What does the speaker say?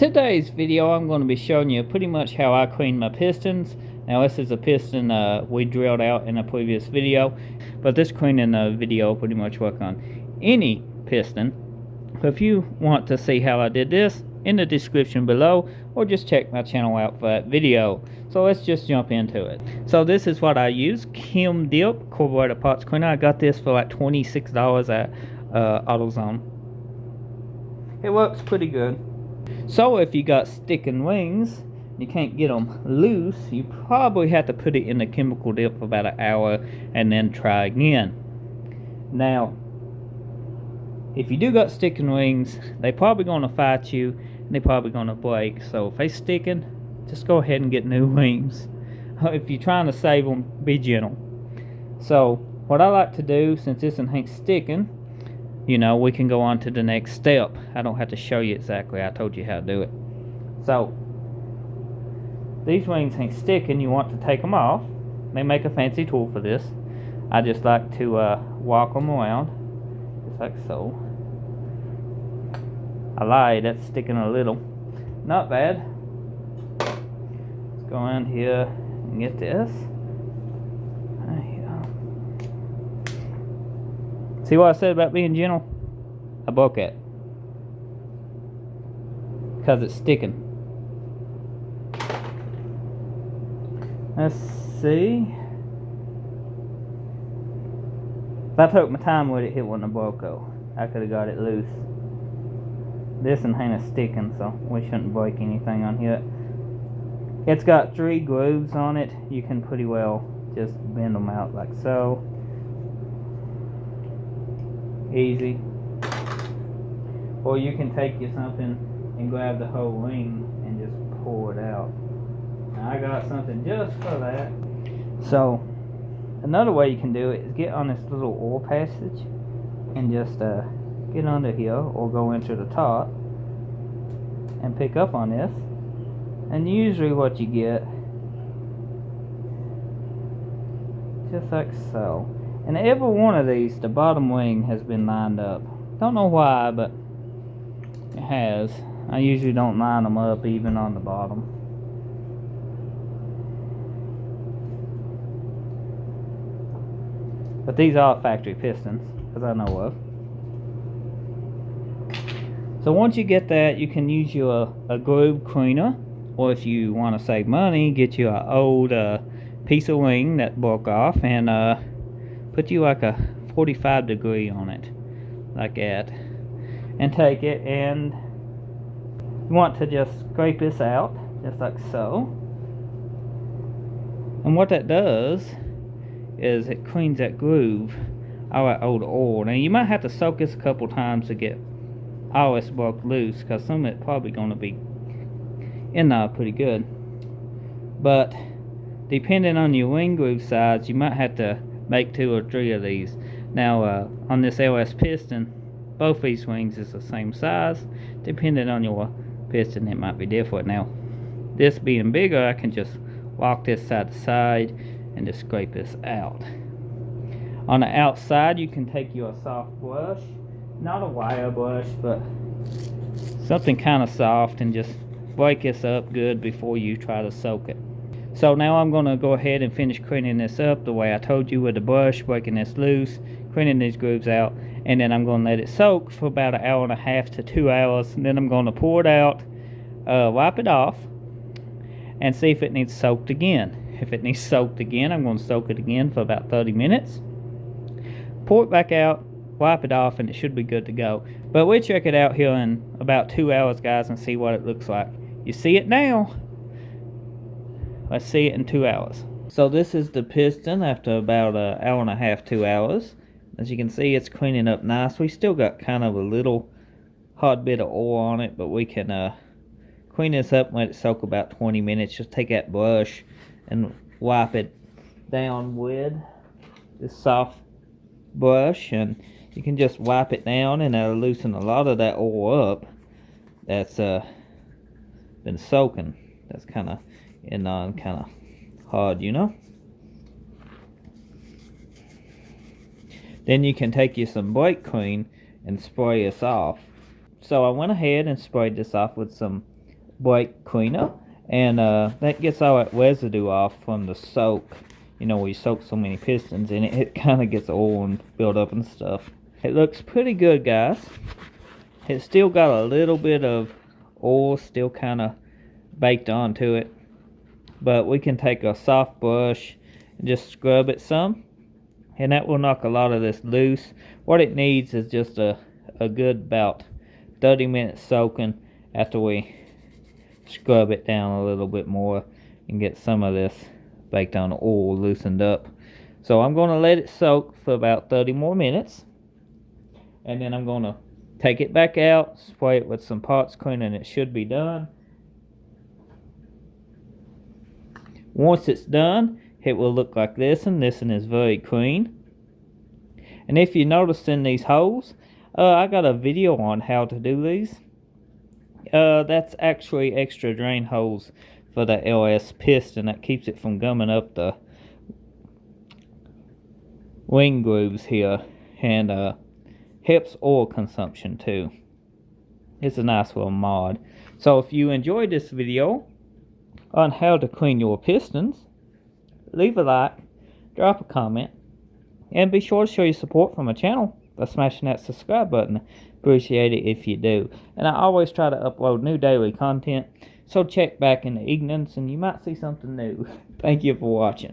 today's video, I'm going to be showing you pretty much how I clean my pistons. Now, this is a piston we drilled out in a previous video, but this cleaning video pretty much work on any piston. So if you want to see how I did this, in the description below, or just check my channel out for that video. So let's just jump into it. So this is what I use, Kim Dip carburetor parts cleaner. I got this for like $26 at AutoZone. It works pretty good. So if you got sticking wings, you can't get them loose, you probably have to put it in the chemical dip for about an hour and then try again. Now, if you do got sticking wings, they probably gonna fight you and they probably gonna break. So if they sticking, just go ahead and get new wings. If you're trying to save them, be gentle. So what I like to do, since this one ain't sticking, you know, we can go on to the next step. I don't have to show you exactly, I told you how to do it. So these wings ain't sticking, you want to take them off. They make a fancy tool for this. I just like to walk them around, just like so. I lied, that's sticking a little. Not bad. Let's go in here and get this. See what I said about being gentle? I broke it. Because it's sticking. Let's see. If I took my time with it, it wouldn't have broke though. I could have got it loose. This one ain't a sticking, so we shouldn't break anything on here. It's got 3 grooves on it. You can pretty well just bend them out like so. Easy. Or you can take you something and grab the whole wing and just pull it out. Now I got something just for that. So another way you can do it is get on this little oil passage and just get under here or go into the top and pick up on this. And usually what you get, just like so. And every one of these, the bottom wing has been lined up. Don't know why, but it has. I usually don't line them up even on the bottom. But these are factory pistons, as I know of. So once you get that, you can use your a groove cleaner, or if you want to save money, get you an old piece of wing that broke off and put you like a 45 degree on it, like that, and take it, and you want to just scrape this out, just like so. And what that does is it cleans that groove out of old oil. Now you might have to soak this a couple times to get all this broke loose, because some of it probably going to be in there pretty good. But depending on your wing groove size, you might have to make 2 or 3 of these. Now on this LS piston, both these wings is the same size. Depending on your piston, it might be different. Now this being bigger, I can just walk this side to side and just scrape this out. On the outside, you can take you a soft brush, not a wire brush, but something kind of soft, and just break this up good before you try to soak it. So now I'm going to go ahead and finish cleaning this up the way I told you, with the brush, breaking this loose, cleaning these grooves out, and then I'm going to let it soak for about 1.5 hours to 2 hours, and then I'm going to pour it out, wipe it off, and see if it needs soaked again. If it needs soaked again, I'm going to soak it again for about 30 minutes, pour it back out, wipe it off, and it should be good to go. But we'll check it out here in about 2 hours, guys, and see what it looks like. You see it now. Let's see it in 2 hours. So this is the piston after about 1.5 hours, 2 hours. As you can see, it's cleaning up nice. We still got kind of a little hot bit of oil on it, but we can clean this up and let it soak about 20 minutes. Just take that brush and wipe it down with this soft brush, and you can just wipe it down, and that'll loosen a lot of that oil up that's been soaking. That's kind of hard, you know. Then you can take you some brake clean and spray this off. So I went ahead and sprayed this off with some brake cleaner, and that gets all that residue off from the soak. You know, we soak so many pistons in it, it kind of gets oil and build up and stuff. It looks pretty good, guys. It's still got a little bit of oil still kind of baked onto it, but we can take a soft brush and just scrub it some, and that will knock a lot of this loose. What it needs is just a good about 30 minutes soaking after we scrub it down a little bit more and get some of this baked on oil loosened up. So I'm going to let it soak for about 30 more minutes, and then I'm going to take it back out, spray it with some parts cleaner, and it should be done. Once it's done, it will look like this, and this one is very clean. And if you notice in these holes, I got a video on how to do these. That's actually extra drain holes for the LS piston that keeps it from gumming up the wing grooves here, and helps oil consumption too. It's a nice little mod. So if you enjoyed this video on how to clean your pistons, leave a like, drop a comment, and be sure to show your support for my channel by smashing that subscribe button. Appreciate it if you do. And I always try to upload new daily content, so check back in the evenings and you might see something new. Thank you for watching.